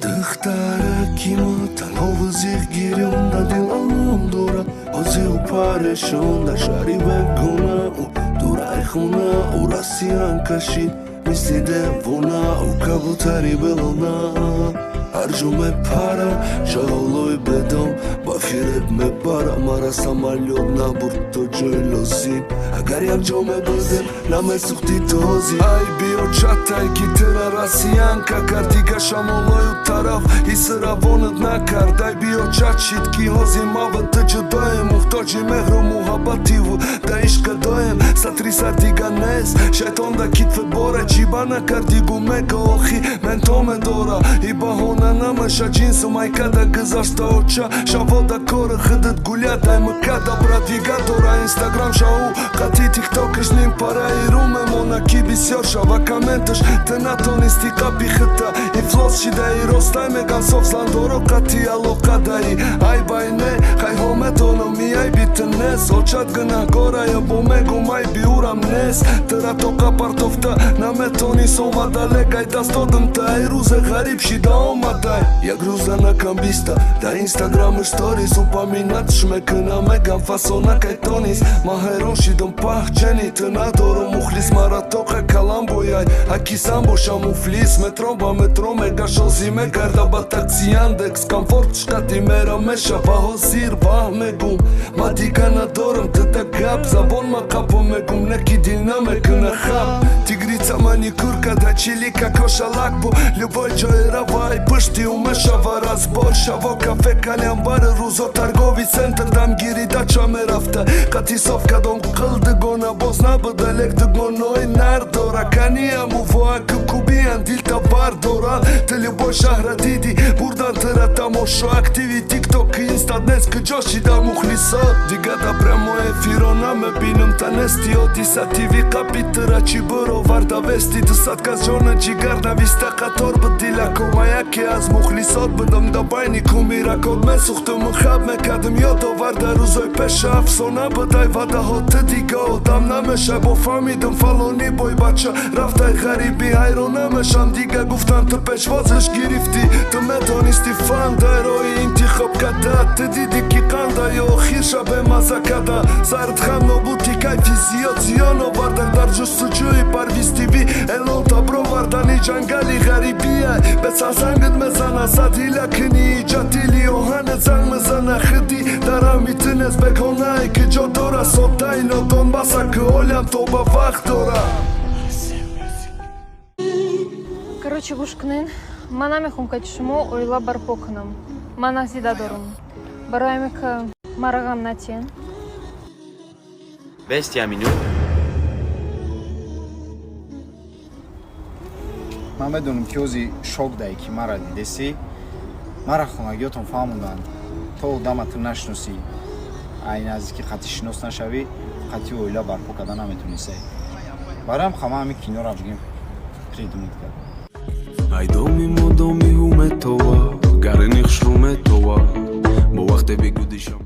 دختره کیما تنها وزیر گیریم دا دل آنم دورا بازی و پارشون دا شاری بگونه او دورای خونه او راسیان کشید مثل دیوونه او کبوتری بلونه هرجومه پاره شغلوی بدم با فیرت میبارم مرا سمالیوت نبرد تو جای لازم اگر یک جامه بودم نمه سختی توزی ای بیو چطای کی تیرا راسیان که کردی که شمالای و طرف ایس روانت نکرد ای بیو چت شید کی هازی موت جدایم محتاجی مهر و محبتی و دا عشق دایم ستری سر دیگه نیست شیطان دا کیت باره چیبا نکردی گو مگه آخی من تومه داره ای بهانه نمشه جنس майка да гзашта оча шавода кор хидит гуля дай мка да братвига дора инстаграм шау кати тикток ишним пара и руме мона ки бисёр шава коменташ ты натонисти капи хита и флос шида и ростай меган софсан доро кати алоқа дари ай байне хай хометоно ми ай битнес очат гна гора я бо мегу май биурам нес тра тока партофта наметони сомада легай дастодым та ай рузе гариб шида омадай я груза на камбиста да инстаграм сторис упоминат шмекна меган фасона кайтонис маҳерон шидам пахчени ты надору мухлис маратоқа каламбояй аки самбоша муфлис метро ба метро мегашози мегарда ба такси яндекс комфорт штати мера меша ба ҳозир ваҳ мегум ма дига надорам ты да гап забон ма қапо мегум неки дил намекуна хаб тигрица маникюрка да чилика кошалак бо любой ҷои равай пушти умешава разбор шаво кафе калянбар рӯзо торгови центр дамгирӣ дача мерафта қатисовка дом қилдигона боз набуда лектигонои нар дора каниаму воаку кубиян дилта бардоран ты любой шаҳра диди бурдан тыра тамошо активи тикток инста днес куҷо шида мухлисо дига да прямой эфиро намебинам танести одиса тиви қапи тыра чӣ бироварда вести дусад кас ҷона ҷигар нависта қатор бидилако ма яке аз мухлисот будам да байни кумиракот месӯхтум хаб мекардим ёд оварда рӯзои пеша афсона будай вадаҳо ты дига одам намеша бо фаҳмидам фалони бой бача рафтай ғарибӣ ҳайрон намешам дига гуфтам ту пешвозаш гирифтӣ ту метонисти фандайрои интихоб када ты диди ки қандай охир шабе маза када зард хам нобуди кайфи зиёд зиён овардан дар ҷустуҷӯи парвистивӣ элон табровардани ҷангали ғарибия бесансангит мезана садила кини ҷатили оҳанет занг мезана хиди дарам митинес бегонае ки ҷо дора соддаи нодон баса ки олям то ба вақт дора Короче, гушкнин, ман намехом ки шумо ойла барпо кунам. Ман азида дорам. Барояме ки марағам натиен. Bestia minut. ман медонам ки ҳози шок дай ки мара дидеси мара хонагиётон фаҳмонданд то одама ту нашносӣ ай наздики қати шинос нашавӣ қати оила барпо карда наметонисӣ барам хама ҳамин кинора бигим придумид кард ай доми модоми ҳуметова гаринихшруметова бо вақте бигудишам